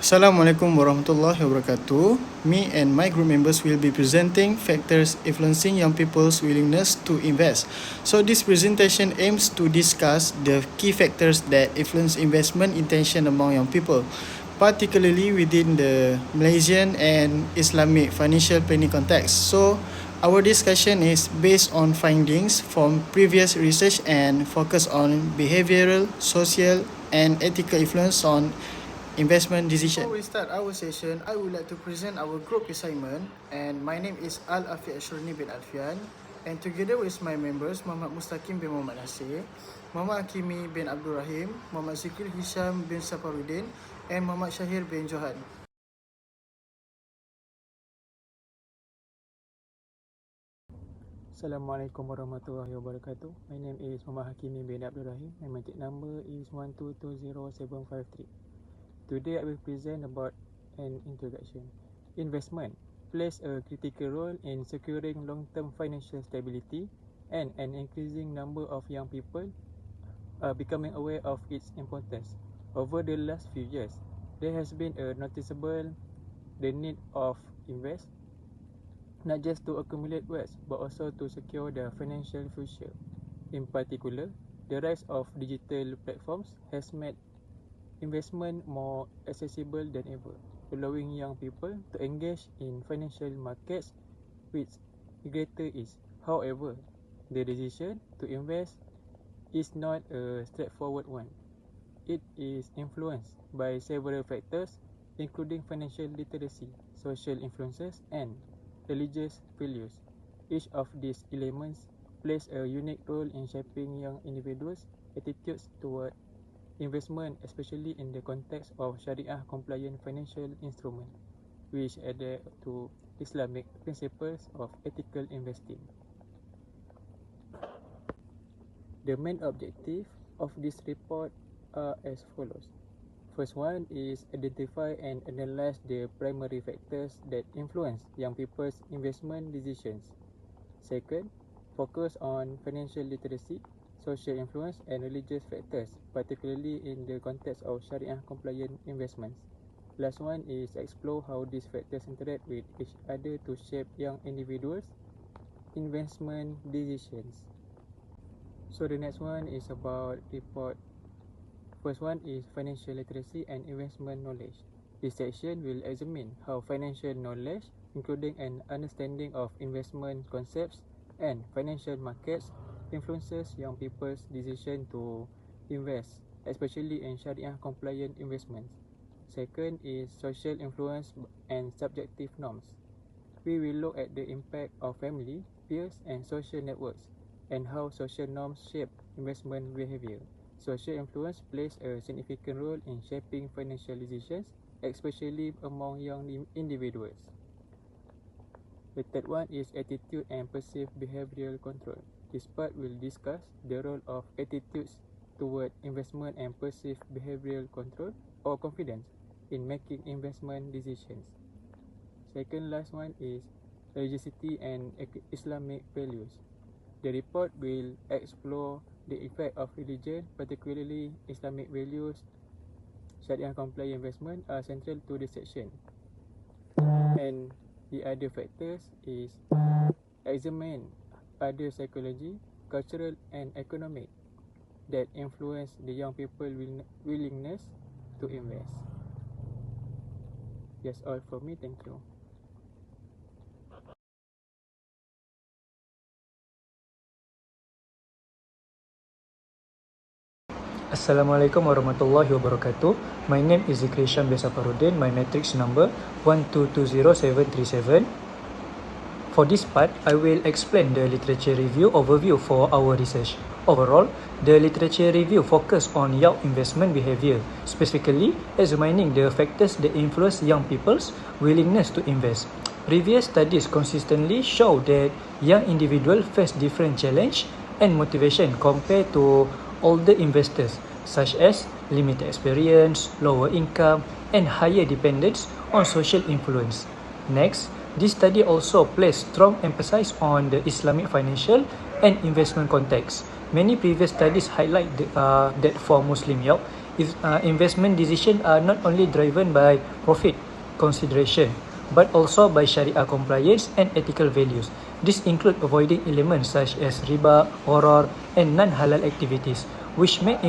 Assalamualaikum warahmatullahi wabarakatuh. Me and my group members will be presenting factors influencing young people's willingness to invest. So this presentation aims to discuss the key factors that influence investment intention among young people, particularly within the Malaysian and Islamic financial planning context. So our discussion is based on findings from previous research and focus on behavioral, social, and ethical influence on investment decision. Before we start our session, I would like to present our group assignment, and my name is Afiq Ashrany bin Alfian, and together with my members Mohamad Mustaqim bin Mohamad Nasir, Mohamad Hakimi bin Abdul Rahim, Mohamad Zikril Hisyam bin Saparudin, and Mohamad Shaheer bin Johan. Assalamualaikum warahmatullahi wabarakatuh. My name is Mohamad Hakimi bin Abdul Rahim. My magic number is 1220753. Today I will present about an introduction. Investment plays a critical role in securing long-term financial stability, and an increasing number of young people are becoming aware of its importance. Over the last few years, there has been a noticeable the need of invest, not just to accumulate wealth, but also to secure their financial future. In particular, the rise of digital platforms has made investment more accessible than ever, allowing young people to engage in financial markets with greater ease. However, the decision to invest is not a straightforward one. It is influenced by several factors, including financial literacy, social influences, and religious values. Each of these elements plays a unique role in shaping young individuals' attitudes toward investment, especially in the context of Sharia-compliant financial instruments, which adhere to Islamic principles of ethical investing. The main objective of this report are as follows. First one is identify and analyze the primary factors that influence young people's investment decisions. Second, focus on financial literacy, social influence, and religious factors, particularly in the context of Sharia-compliant investments. Last one is explore how these factors interact with each other to shape young individuals' investment decisions. So the next one is about report. First one is financial literacy and investment knowledge. This section will examine how financial knowledge, including an understanding of investment concepts and financial markets, influences young people's decision to invest, especially in Sharia-compliant investments. Second is social influence and subjective norms. We will look at the impact of family, peers, and social networks, and how social norms shape investment behavior. Social influence plays a significant role in shaping financial decisions, especially among young individuals. The third one is attitude and perceived behavioral control. This part will discuss the role of attitudes toward investment and perceived behavioral control or confidence in making investment decisions. Second last one is religiosity and Islamic values. The report will explore the effect of religion, particularly Islamic values. Sharia-compliant investment are central to the section. And the other factors is examine other psychology, cultural, and economic that influence the young people willingness to invest. That's all from me. Thank you. Assalamualaikum warahmatullahi wabarakatuh. My name is Zikril bin Saparudin. My matrix number 1220737. For this part, I will explain the literature review overview for our research. Overall, the literature review focus on young investment behavior, specifically examining the factors that influence young people's willingness to invest. Previous studies consistently show that young individuals face different challenge and motivation compared to older investors, such as limited experience, lower income, and higher dependence on social influence. Next, this study also placed strong emphasis on the Islamic financial and investment context. Many previous studies highlight that for Muslim youth, investment decisions are not only driven by profit consideration, but also by Sharia compliance and ethical values. This include avoiding elements such as riba, horror, and non-halal activities, which make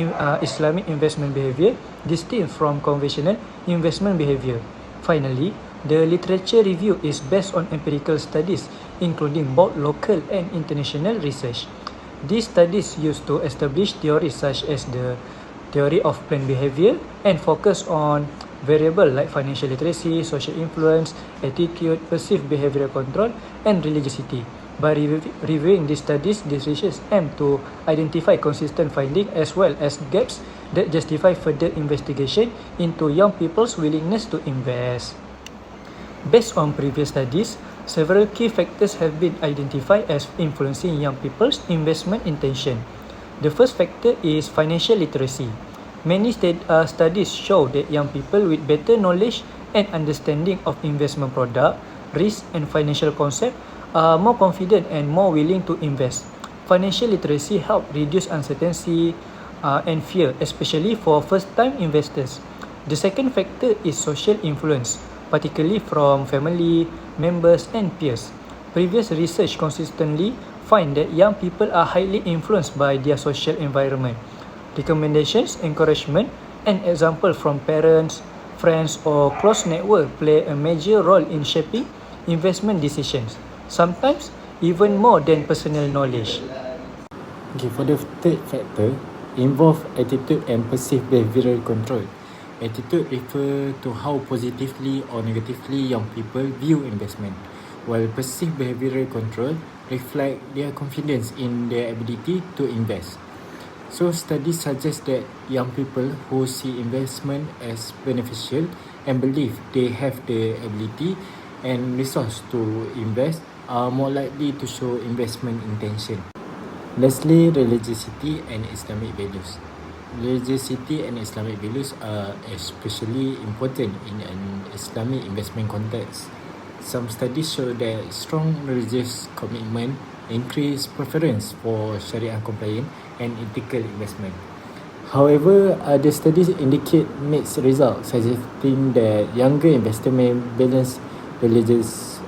Islamic investment behavior distinct from conventional investment behavior. Finally, the literature review is based on empirical studies, including both local and international research. These studies used to establish theories such as the theory of planned behavior and focus on variables like financial literacy, social influence, attitude, perceived behavioral control, and religiosity. By reviewing these studies, these research aim to identify consistent findings as well as gaps that justify further investigation into young people's willingness to invest. Based on previous studies, several key factors have been identified as influencing young people's investment intention. The first factor is financial literacy. Many studies show that young people with better knowledge and understanding of investment product, risk, and financial concept are more confident and more willing to invest. Financial literacy helps reduce uncertainty and fear, especially for first-time investors. The second factor is social influence, particularly from family, members, and peers. Previous research consistently find that young people are highly influenced by their social environment. Recommendations, encouragement, and example from parents, friends, or close network play a major role in shaping investment decisions, sometimes even more than personal knowledge. Okay, for the third factor, involve attitude and perceived behavioral control. Attitude refer to how positively or negatively young people view investment, while perceived behavioral control reflect their confidence in their ability to invest. So studies suggest that young people who see investment as beneficial and believe they have the ability and resource to invest are more likely to show investment intention. Lastly, religiosity and Islamic values. Religiosity and Islamic values are especially important in an Islamic investment context. Some studies show that strong religious commitment increase preference for Sharia compliant and ethical investment. However, other studies indicate mixed results, suggesting that younger investors may balance religious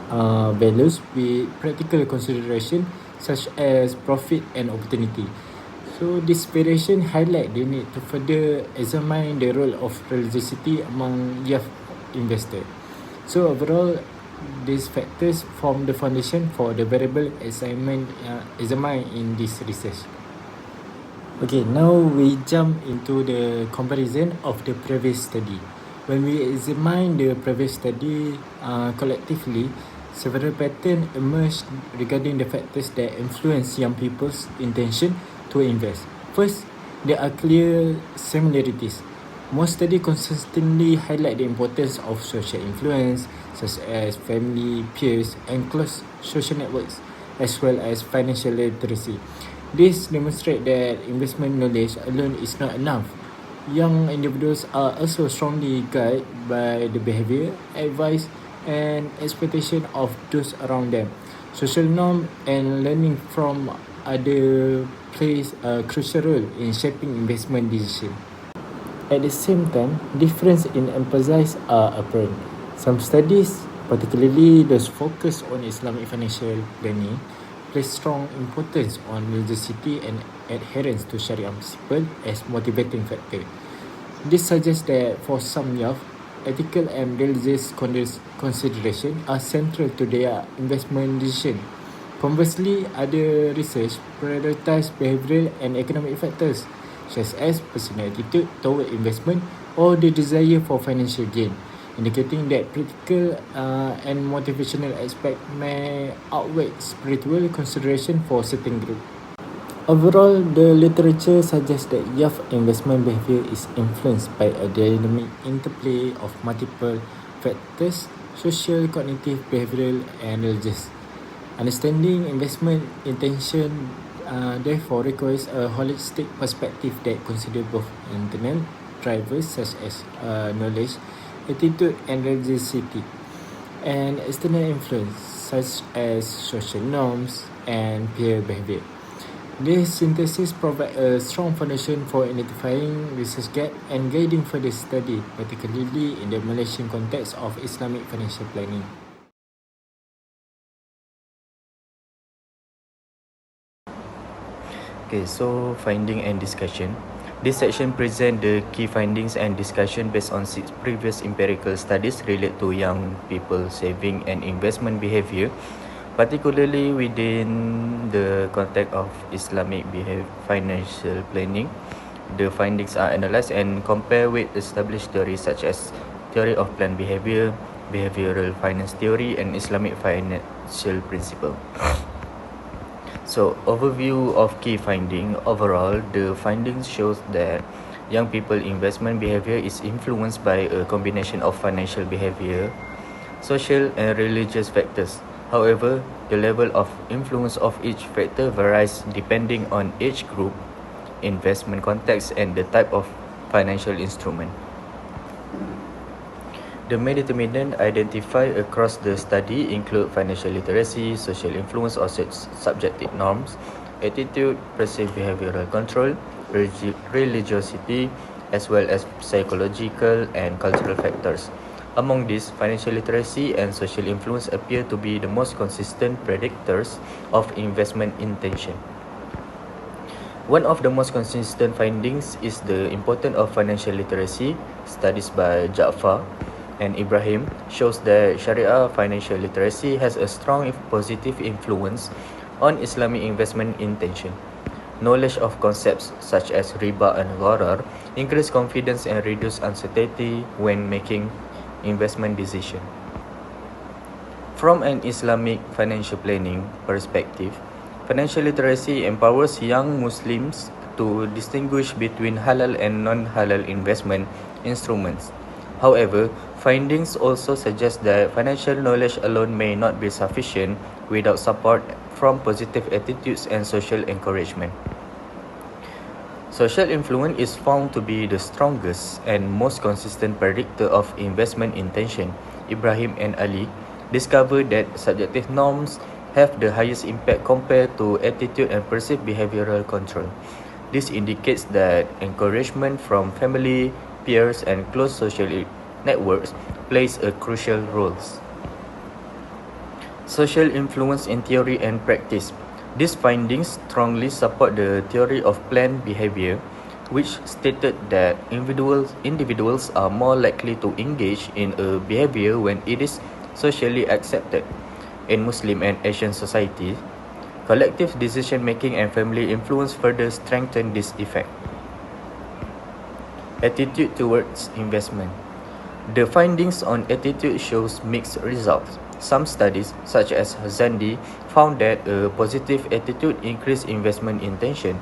values with practical consideration such as profit and opportunity. So this variation highlight the need to further examine the role of religiosity among young investors. So overall, these factors form the foundation for the variable examined in this research. Okay, now we jump into the comparison of the previous study. When we examine the previous study collectively, several patterns emerged regarding the factors that influence young people's intention to invest. First, there are clear similarities. Most studies consistently highlight the importance of social influence, such as family, peers, and close social networks, as well as financial literacy. This demonstrates that investment knowledge alone is not enough. Young individuals are also strongly guided by the behavior, advice, and expectation of those around them. Social norm and learning from other plays a crucial role in shaping investment decisions. At the same time, difference in emphasis are apparent. Some studies, particularly those focused on Islamic financial planning, place strong importance on religiosity and adherence to Sharia principles as motivating factor. This suggests that for some youth, ethical and religious considerations are central to their investment decision. Conversely, other research prioritize behavioral and economic factors, such as personal attitude toward investment or the desire for financial gain, indicating that practical and motivational aspects may outweigh spiritual consideration for certain groups. Overall, the literature suggests that youth investment behavior is influenced by a dynamic interplay of multiple factors: social, cognitive, behavioral, and religious. Understanding investment intention therefore requires a holistic perspective that considers both internal drivers such as knowledge, attitude, and religiosity, and external influence such as social norms and peer behavior. This synthesis provides a strong foundation for identifying research gap and guiding further study, particularly in the Malaysian context of Islamic financial planning. Okay, so finding and discussion. This section presents the key findings and discussion based on 6 previous empirical studies related to young people saving and investment behavior, particularly within the context of Islamic financial planning. The findings are analyzed and compared with established theories such as theory of planned behavior, behavioral finance theory, and Islamic financial principle. So, overview of key finding. Overall, the findings shows that young people investment behavior is influenced by a combination of financial behavior, social and religious factors. However, the level of influence of each factor varies depending on age group, investment context, and the type of financial instrument. The main determinant identified across the study include financial literacy, social influence or subjective norms, attitude, perceived behavioral control, religiosity, as well as psychological and cultural factors. Among these, financial literacy and social influence appear to be the most consistent predictors of investment intention. One of the most consistent findings is the importance of financial literacy. Studies by Ja'far and Ibrahim shows that Sharia financial literacy has a strong positive influence on Islamic investment intention. Knowledge of concepts such as riba and gharar increase confidence and reduce uncertainty when making investment decision. From an Islamic financial planning perspective, financial literacy empowers young Muslims to distinguish between halal and non-halal investment instruments. However, findings also suggest that financial knowledge alone may not be sufficient without support from positive attitudes and social encouragement. Social influence is found to be the strongest and most consistent predictor of investment intention. Ibrahim and Ali discovered that subjective norms have the highest impact compared to attitude and perceived behavioral control. This indicates that encouragement from family, peers, and close social networks plays a crucial role. Social influence in theory and practice. These findings strongly support the theory of planned behavior, which stated that individuals are more likely to engage in a behavior when it is socially accepted. In Muslim and Asian society, collective decision-making and family influence further strengthen this effect. Attitude towards investment. The findings on attitude shows mixed results. Some studies, such as Zandi, found that a positive attitude increased investment intention.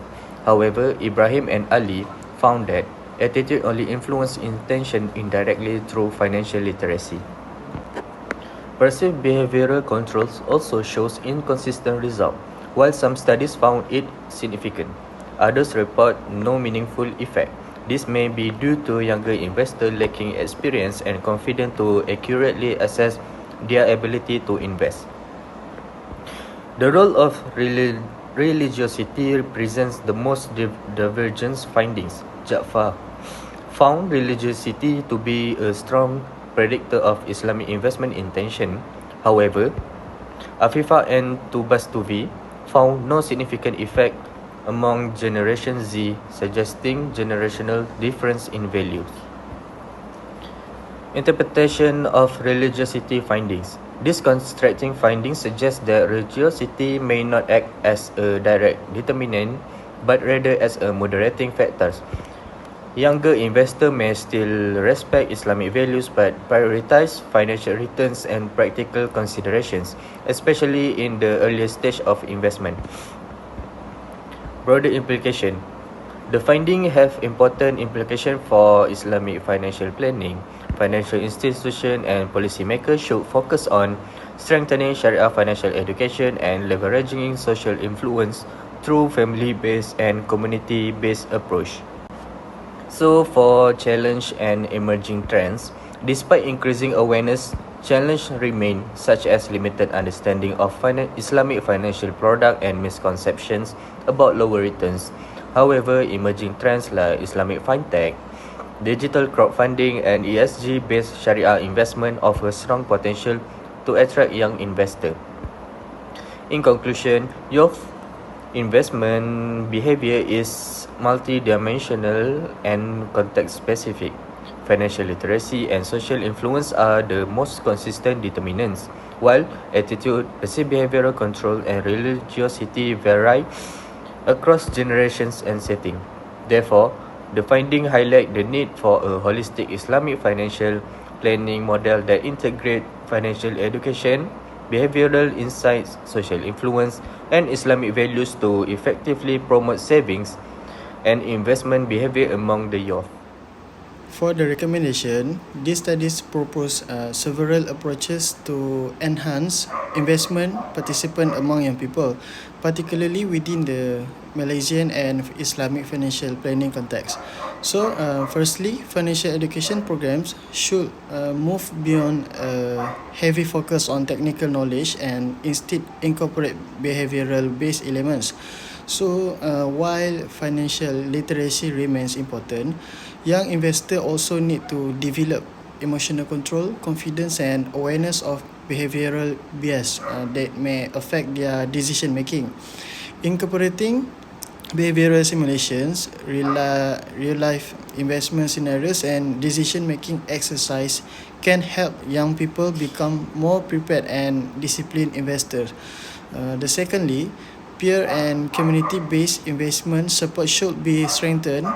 However, Ibrahim and Ali found that attitude only influenced intention indirectly through financial literacy. Perceived behavioral controls also shows inconsistent results. While some studies found it significant, others report no meaningful effect. This may be due to younger investors lacking experience and confidence to accurately assess their ability to invest. The role of religiosity represents the most divergent findings. Ja'far found religiosity to be a strong predictor of Islamic investment intention. However, Afiq and Tubastuvi found no significant effect among Generation Z, suggesting generational difference in values. Interpretation of religiosity findings. These contrasting findings suggest that religiosity may not act as a direct determinant, but rather as a moderating factor. Younger investors may still respect Islamic values but prioritize financial returns and practical considerations, especially in the earlier stage of investment. Broader implication. The findings have important implications for Islamic financial planning. Financial institutions and policymakers should focus on strengthening Sharia financial education and leveraging social influence through family-based and community-based approach. So for challenge and emerging trends, Despite increasing awareness, challenges remain, such as limited understanding of Islamic financial product and misconceptions about lower returns. However, emerging trends like Islamic fintech, digital crowdfunding, and ESG-based Sharia investment offer strong potential to attract young investors. In conclusion, youth investment behavior is multidimensional and context-specific. Financial literacy and social influence are the most consistent determinants, while attitude, perceived behavioral control, and religiosity vary across generations and settings. Therefore, the findings highlight the need for a holistic Islamic financial planning model that integrates financial education, behavioral insights, social influence, and Islamic values to effectively promote savings and investment behavior among the youth. For the recommendation, these studies propose several approaches to enhance investment participation among young people, particularly within the Malaysian and Islamic financial planning context. So, firstly, financial education programs should move beyond a heavy focus on technical knowledge and instead incorporate behavioral-based elements. So, while financial literacy remains important, young investors also need to develop emotional control, confidence, and awareness of behavioral bias that may affect their decision making. Incorporating behavioral simulations, real life investment scenarios, and decision making exercise can help young people become more prepared and disciplined investors. Secondly, peer and community-based investment support should be strengthened.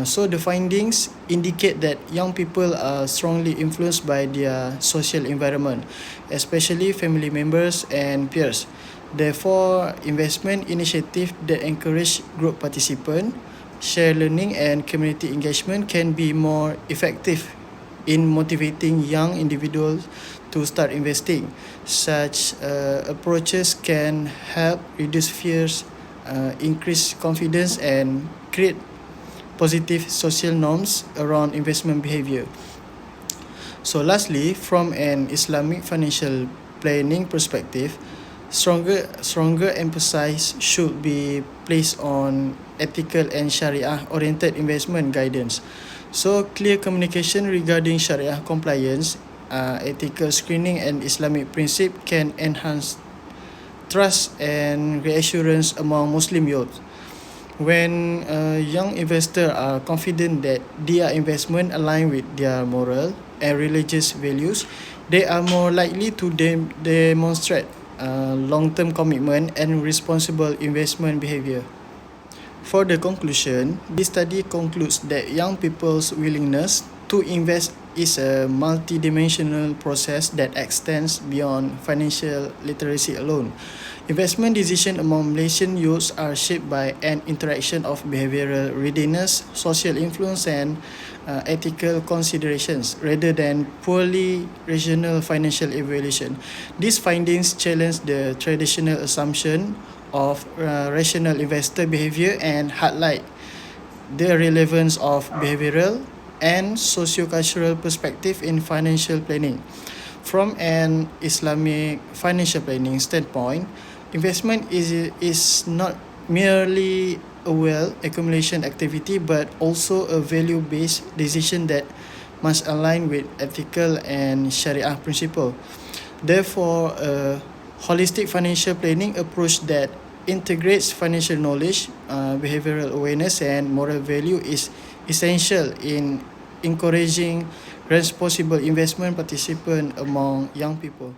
So the findings indicate that young people are strongly influenced by their social environment, especially family members and peers. Therefore, investment initiatives that encourage group participation, share learning, and community engagement can be more effective in motivating young individuals to start investing. Such approaches can help reduce fears, increase confidence, and create positive social norms around investment behavior. So lastly, from an Islamic financial planning perspective, stronger emphasis should be placed on ethical and Sharia-oriented investment guidance. So clear communication regarding Sharia compliance, ethical screening, and Islamic principle can enhance trust and reassurance among Muslim youth. When young investors are confident that their investment align with their moral and religious values, they are more likely to demonstrate long-term commitment and responsible investment behavior. For the conclusion, this study concludes that young people's willingness to invest is a multidimensional process that extends beyond financial literacy alone. Investment decisions among Malaysian youths are shaped by an interaction of behavioral readiness, social influence, and ethical considerations rather than purely rational financial evaluation. These findings challenge the traditional assumption of rational investor behavior and highlight the relevance of behavioral and socio-cultural perspective in financial planning. From an Islamic financial planning standpoint, investment is not merely a wealth accumulation activity but also a value-based decision that must align with ethical and Sharia principle. Therefore, a holistic financial planning approach that integrates financial knowledge, behavioral awareness, and moral value is essential in encouraging responsible investment participation among young people.